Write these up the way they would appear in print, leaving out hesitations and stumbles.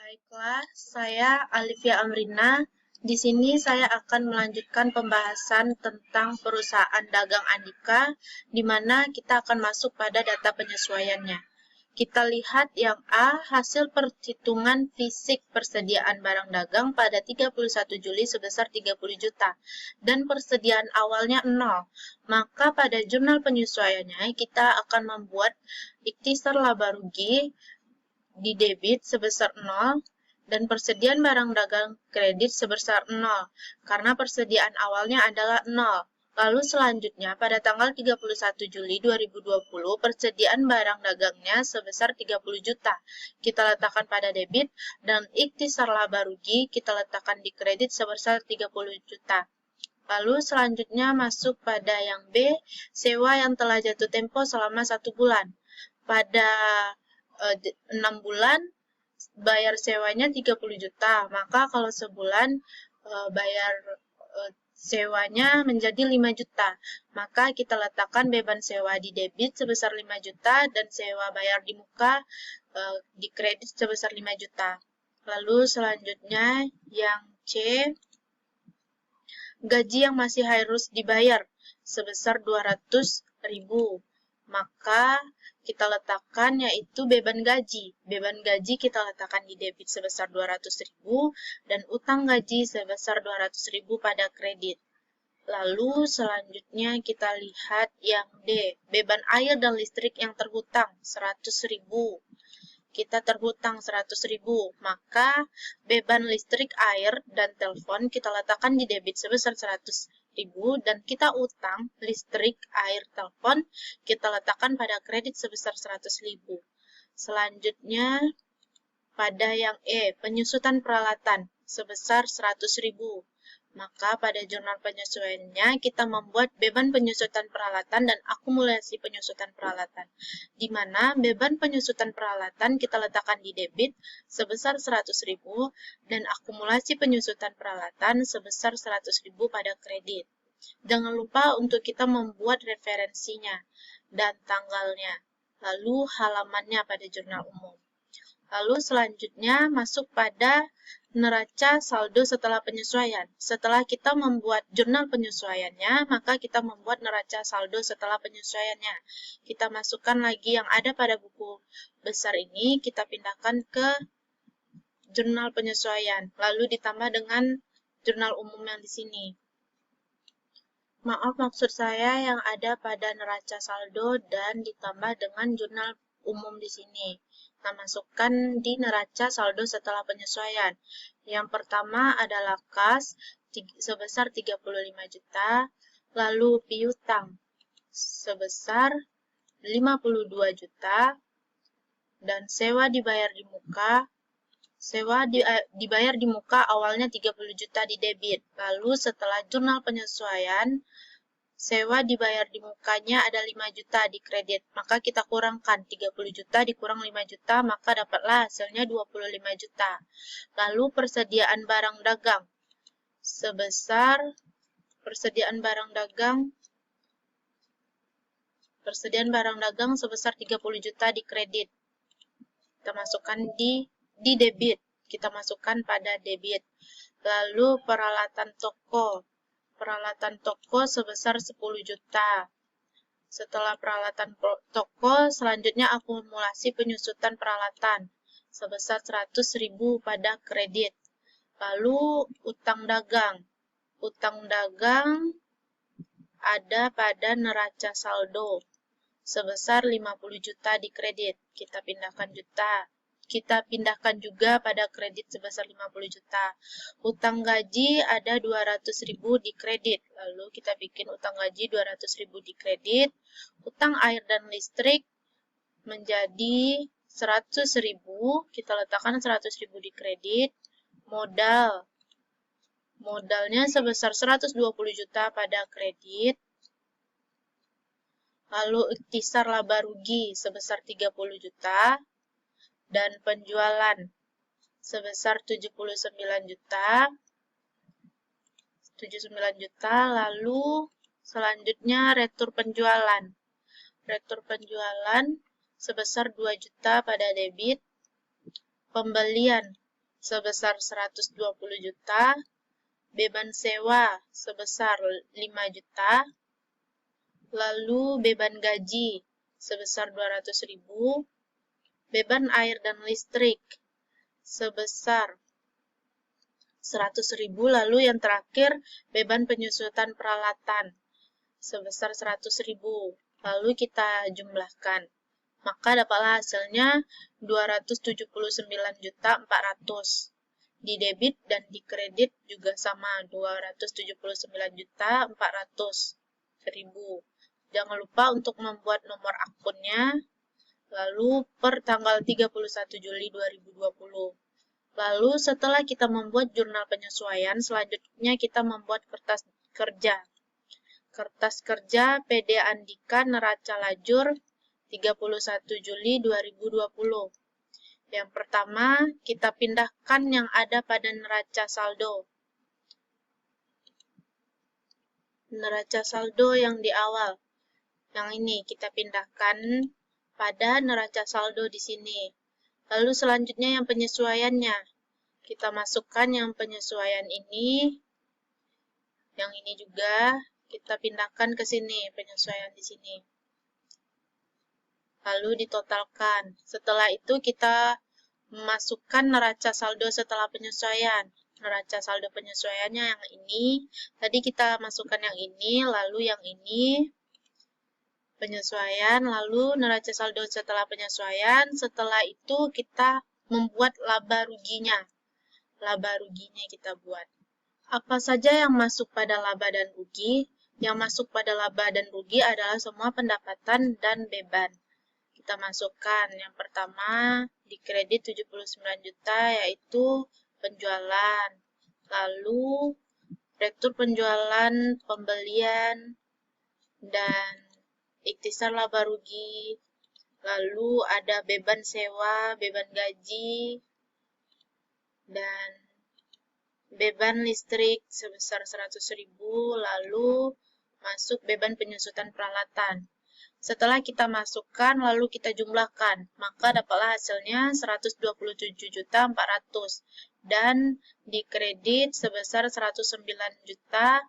Baiklah, saya Alivia Amrina. Di sini saya akan melanjutkan pembahasan tentang perusahaan dagang Andika, di mana kita akan masuk pada data penyesuaiannya. Kita lihat yang A, hasil perhitungan fisik persediaan barang dagang pada 31 Juli sebesar 30 juta, dan persediaan awalnya 0. Maka pada jurnal penyesuaiannya, kita akan membuat ikhtisar laba rugi di debit sebesar 0 dan persediaan barang dagang kredit sebesar 0 karena persediaan awalnya adalah 0. Lalu selanjutnya pada tanggal 31 Juli 2020 persediaan barang dagangnya sebesar 30 juta. Kita letakkan pada debit dan ikhtisar laba rugi kita letakkan di kredit sebesar 30 juta. Lalu selanjutnya masuk pada yang B, sewa yang telah jatuh tempo selama 1 bulan. Pada 6 bulan bayar sewanya 30 juta, maka kalau sebulan bayar sewanya menjadi 5 juta, maka kita letakkan beban sewa di debit sebesar 5 juta dan sewa bayar di muka di kredit sebesar 5 juta. Lalu selanjutnya yang C, gaji yang masih harus dibayar sebesar 200.000. Maka kita letakkan yaitu beban gaji. Beban gaji kita letakkan di debit sebesar 200.000 dan utang gaji sebesar 200.000 pada kredit. Lalu selanjutnya kita lihat yang D, beban air dan listrik yang terhutang 100.000. Kita terhutang 100.000, maka beban listrik, air, dan telepon kita letakkan di debit sebesar 100.000 dan kita utang listrik, air, telepon kita letakkan pada kredit sebesar 100.000. Selanjutnya pada yang E, penyusutan peralatan sebesar 100.000. Maka pada jurnal penyesuaiannya kita membuat beban penyusutan peralatan dan akumulasi penyusutan peralatan, di mana beban penyusutan peralatan kita letakkan di debit sebesar 100.000 dan akumulasi penyusutan peralatan sebesar 100.000 pada kredit. Jangan lupa untuk kita membuat referensinya dan tanggalnya, lalu halamannya pada jurnal umum. Lalu selanjutnya masuk pada neraca saldo setelah penyesuaian. Setelah kita membuat jurnal penyesuaiannya, maka kita membuat neraca saldo setelah penyesuaiannya. Kita masukkan lagi yang ada pada buku besar ini, kita pindahkan ke jurnal penyesuaian, lalu ditambah dengan jurnal umum yang di sini. Maaf, maksud saya yang ada pada neraca saldo dan ditambah dengan jurnal umum di sini. Nah, masukkan di neraca saldo setelah penyesuaian. Yang pertama adalah kas sebesar 35 juta, lalu piutang sebesar 52 juta, dan sewa dibayar di muka. Sewa dibayar di muka awalnya 30 juta di debit. Lalu setelah jurnal penyesuaian, sewa dibayar di mukanya ada 5 juta di kredit, maka kita kurangkan 30 juta dikurang 5 juta, maka dapatlah hasilnya 25 juta. Lalu persediaan barang dagang sebesar persediaan barang dagang sebesar 30 juta di kredit. Kita masukkan di debit, kita masukkan pada debit. Lalu peralatan toko sebesar 10 juta. Setelah peralatan toko, selanjutnya akumulasi penyusutan peralatan sebesar 100.000 pada kredit. Lalu utang dagang. Utang dagang ada pada neraca saldo sebesar 50 juta di kredit. Kita pindahkan juga pada kredit sebesar 50 juta. Utang gaji ada 200.000 di kredit. Lalu kita bikin utang gaji 200.000 di kredit. Utang air dan listrik menjadi 100.000. Kita letakkan 100.000 di kredit. Modalnya sebesar 120 juta pada kredit. Lalu ikhtisar laba rugi sebesar 30 juta. Dan penjualan sebesar 79 juta. Lalu selanjutnya retur penjualan. Retur penjualan sebesar 2 juta pada debit. Pembelian sebesar 120 juta, beban sewa sebesar 5 juta, lalu beban gaji sebesar 200.000, beban air dan listrik sebesar 100.000, lalu yang terakhir beban penyusutan peralatan sebesar 100.000. Lalu kita jumlahkan. Maka dapatlah hasilnya 279.400.000. Di debit dan di kredit juga sama, 279.400.000. Jangan lupa untuk membuat nomor akunnya, lalu per tanggal 31 Juli 2020. Lalu setelah kita membuat jurnal penyesuaian, selanjutnya kita membuat kertas kerja. Kertas kerja PD Andika Neraca Lajur 31 Juli 2020. Yang pertama, kita pindahkan yang ada pada neraca saldo. Neraca saldo yang di awal. Yang ini kita pindahkan pada neraca saldo di sini. Lalu selanjutnya yang penyesuaiannya. Kita masukkan yang penyesuaian ini. Yang ini juga kita pindahkan ke sini, penyesuaian di sini. Lalu ditotalkan. Setelah itu kita masukkan neraca saldo setelah penyesuaian. Neraca saldo penyesuaiannya yang ini. Tadi kita masukkan yang ini, lalu yang ini. Penyesuaian, lalu neraca saldo setelah penyesuaian. Setelah itu kita membuat laba ruginya. Laba ruginya kita buat. Apa saja yang masuk pada laba dan rugi? Yang masuk pada laba dan rugi adalah semua pendapatan dan beban. Kita masukkan yang pertama di kredit 79 juta yaitu penjualan. Lalu rektur penjualan, pembelian, dan ikhtisar laba rugi. Lalu ada beban sewa, beban gaji, dan beban listrik sebesar 100.000, lalu masuk beban penyusutan peralatan. Setelah kita masukkan, lalu kita jumlahkan, maka dapatlah hasilnya 127.400.000 dan di kredit sebesar 109 juta.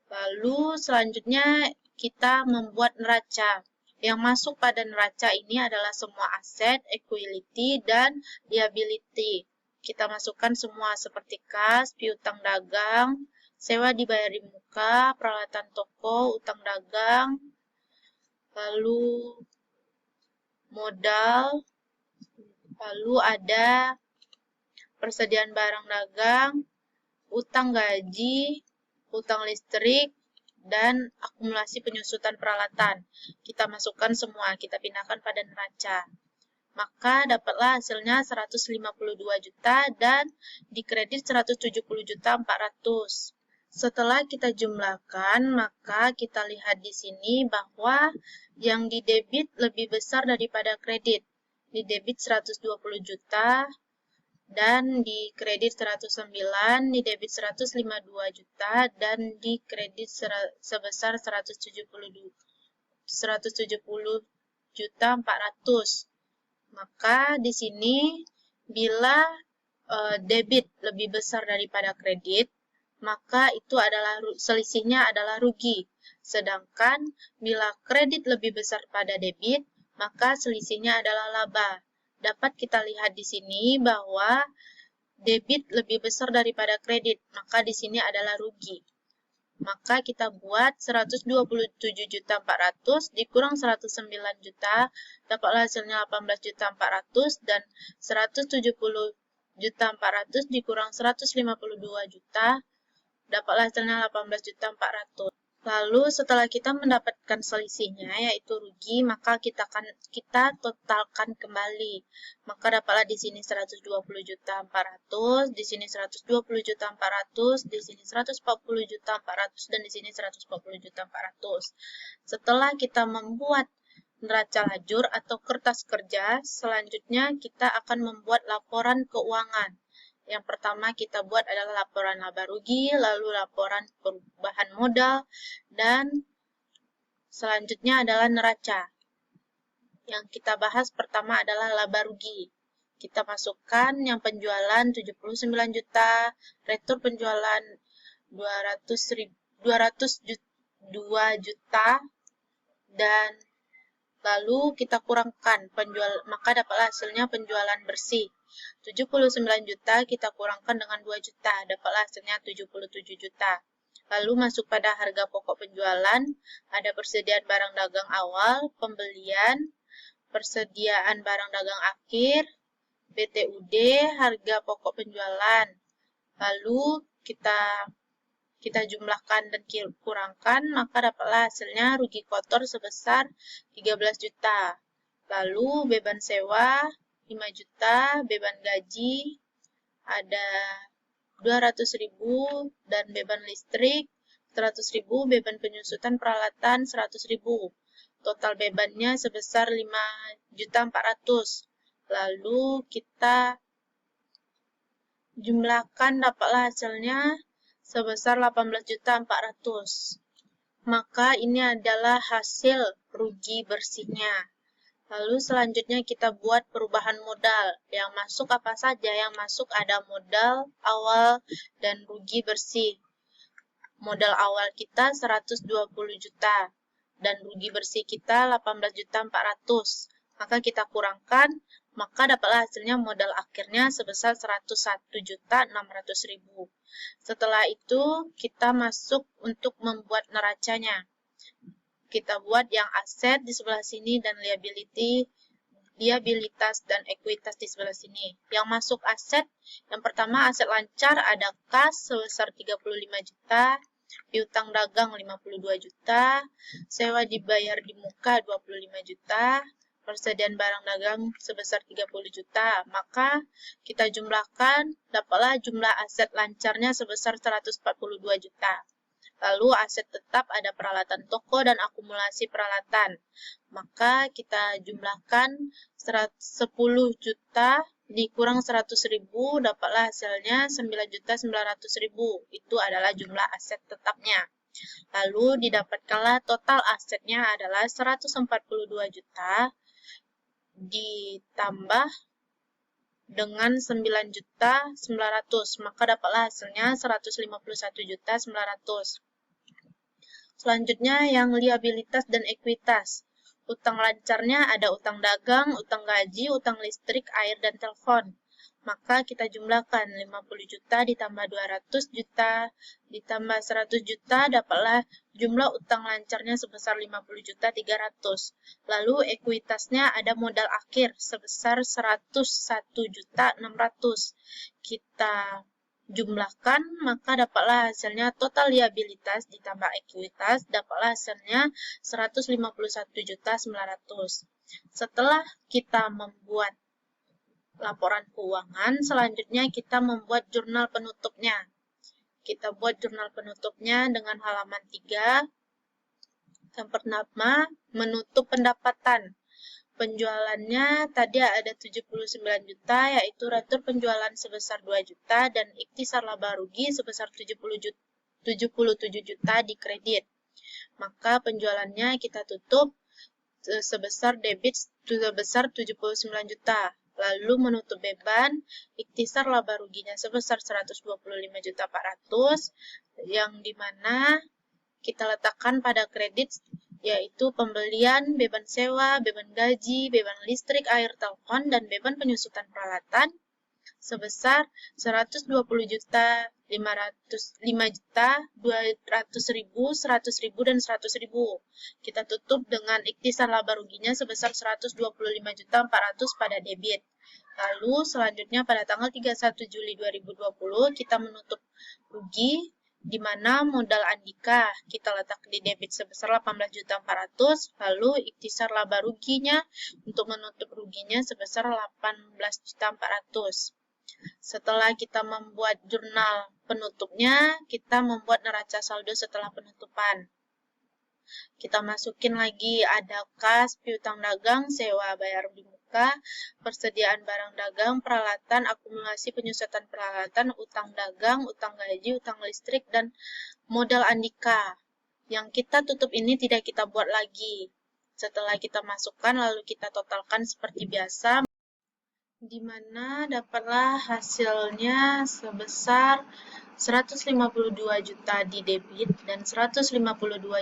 Lalu selanjutnya kita membuat neraca. Yang masuk pada neraca ini adalah semua aset, equity, dan liability. Kita masukkan semua seperti kas, piutang dagang, sewa dibayar di muka, peralatan toko, utang dagang, lalu modal, lalu ada persediaan barang dagang, utang gaji, utang listrik, dan akumulasi penyusutan peralatan. Kita masukkan semua, kita pindahkan pada neraca. Maka dapatlah hasilnya 152 juta dan di kredit 170.400.000. Setelah kita jumlahkan, maka kita lihat di sini bahwa yang di debit lebih besar daripada kredit. Di debit 120 juta dan di kredit 109, di debit 152 juta dan di kredit sebesar 170.400.000. Maka di sini bila debit lebih besar daripada kredit, maka itu adalah selisihnya adalah rugi. Sedangkan bila kredit lebih besar pada debit, maka selisihnya adalah laba. Dapat kita lihat di sini bahwa debit lebih besar daripada kredit, maka di sini adalah rugi. Maka kita buat 127.400.000 dikurang 109 juta, dapatlah hasilnya 18.400.000 dan 170.400.000 dikurang 152 juta, dapatlah hasilnya 18.400.000. Lalu setelah kita mendapatkan selisihnya yaitu rugi, maka kita totalkan kembali. Maka dapatlah di sini 120.400.000, di sini 120.400.000, di sini 140.400.000 dan di sini 140.400.000. Setelah kita membuat neraca lajur atau kertas kerja, selanjutnya kita akan membuat laporan keuangan. Yang pertama kita buat adalah laporan laba rugi, lalu laporan perubahan modal, dan selanjutnya adalah neraca. Yang kita bahas pertama adalah laba rugi. Kita masukkan yang penjualan 79 juta, retur penjualan 202 juta, dan lalu kita kurangkan maka dapatlah hasilnya penjualan bersih. 79 juta kita kurangkan dengan 2 juta, dapatlah hasilnya 77 juta. Lalu masuk pada harga pokok penjualan, ada persediaan barang dagang awal, pembelian, persediaan barang dagang akhir, BTUD, harga pokok penjualan. Lalu kita jumlahkan dan kurangkan, maka dapatlah hasilnya rugi kotor sebesar 13 juta. Lalu beban sewa 5 juta, beban gaji ada 200.000 dan beban listrik 100.000, beban penyusutan peralatan 100.000. Total bebannya sebesar 5.400.000. Lalu kita jumlahkan, dapatlah hasilnya sebesar 18.400.000. Maka ini adalah hasil rugi bersihnya. Lalu selanjutnya kita buat perubahan modal. Yang masuk apa saja? Yang masuk ada modal awal dan rugi bersih. Modal awal kita 120 juta dan rugi bersih kita 18.400.000. Maka kita kurangkan, maka dapatlah hasilnya modal akhirnya sebesar 101.600.000. Setelah itu kita masuk untuk membuat neracanya. Kita buat yang aset di sebelah sini dan liabilitas dan ekuitas di sebelah sini. Yang masuk aset, yang pertama aset lancar ada kas sebesar 35 juta, piutang dagang 52 juta, sewa dibayar di muka 25 juta, persediaan barang dagang sebesar 30 juta. Maka kita jumlahkan, dapatlah jumlah aset lancarnya sebesar 142 juta. Lalu aset tetap ada peralatan toko dan akumulasi peralatan. Maka kita jumlahkan 10 juta dikurang 100.000, dapatlah hasilnya 9.900.000. Itu adalah jumlah aset tetapnya. Lalu didapatkanlah total asetnya adalah 142 juta ditambah dengan 9.900.000, maka dapatlah hasilnya 151.900.000. Selanjutnya yang liabilitas dan ekuitas. Utang lancarnya ada utang dagang, utang gaji, utang listrik, air, dan telepon. Maka kita jumlahkan 50 juta ditambah 200 juta ditambah 100 juta, dapatlah jumlah utang lancarnya sebesar 50 juta 300. Lalu ekuitasnya ada modal akhir sebesar 101 juta 600. Kita jumlahkan, maka dapatlah hasilnya total liabilitas ditambah ekuitas, dapatlah hasilnya 151 juta 900. Setelah kita membuat laporan keuangan, selanjutnya kita membuat jurnal penutupnya. Kita buat jurnal penutupnya dengan halaman 3. Yang pertama, menutup pendapatan. Penjualannya tadi ada 79 juta, yaitu retur penjualan sebesar 2 juta dan ikhtisar laba rugi sebesar 77 juta di kredit. Maka penjualannya kita tutup sebesar debit sebesar 79 juta. Lalu menutup beban, ikhtisar laba ruginya sebesar 125 juta 400, yang dimana kita letakkan pada kredit yaitu pembelian, beban sewa, beban gaji, beban listrik, air, telepon, dan beban penyusutan peralatan sebesar 120 juta 5 juta 200.000, 100.000, dan 100.000. Kita tutup dengan ikhtisar laba ruginya sebesar 125 juta 400 pada debit. Lalu selanjutnya pada tanggal 31 Juli 2020 kita menutup rugi, di mana modal Andika kita letak di debit sebesar 18.400.000, lalu ikhtisar laba ruginya untuk menutup ruginya sebesar 18.400.000. Setelah kita membuat jurnal penutupnya, kita membuat neraca saldo setelah penutupan. Kita masukin lagi ada kas, piutang dagang, sewa bayar di muka, persediaan barang dagang, peralatan, akumulasi penyusutan peralatan, utang dagang, utang gaji, utang listrik, dan modal Andika. Yang kita tutup ini tidak kita buat lagi. Setelah kita masukkan lalu kita totalkan seperti biasa. di mana dapatlah hasilnya sebesar 152 juta di debit dan 152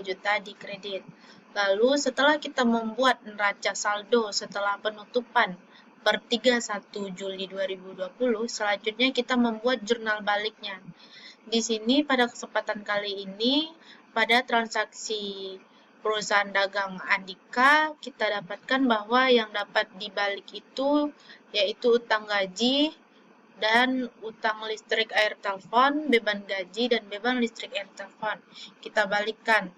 juta di kredit. Lalu setelah kita membuat neraca saldo setelah penutupan per 31 Juli 2020, selanjutnya kita membuat jurnal baliknya. Di sini pada kesempatan kali ini, pada transaksi perusahaan dagang Andika, kita dapatkan bahwa yang dapat dibalik itu yaitu utang gaji dan utang listrik air telepon, beban gaji, dan beban listrik air telepon. Kita balikkan.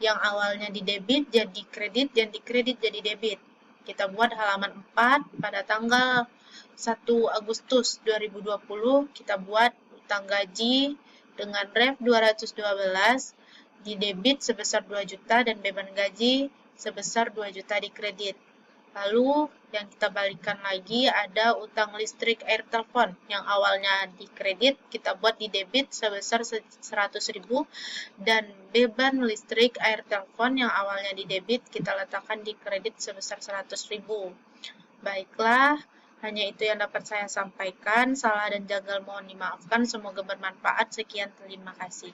Yang awalnya di debit jadi kredit, dan di kredit jadi debit. Kita buat halaman 4 pada tanggal 1 Agustus 2020, kita buat utang gaji dengan ref 212 di debit sebesar 2 juta dan beban gaji sebesar 2 juta di kredit. Lalu yang kita balikan lagi ada utang listrik air telepon yang awalnya di kredit kita buat di debit sebesar 100.000 dan beban listrik air telepon yang awalnya di debit kita letakkan di kredit sebesar 100.000. Baiklah, hanya itu yang dapat saya sampaikan. Salah dan jagal mohon dimaafkan. Semoga bermanfaat. Sekian, terima kasih.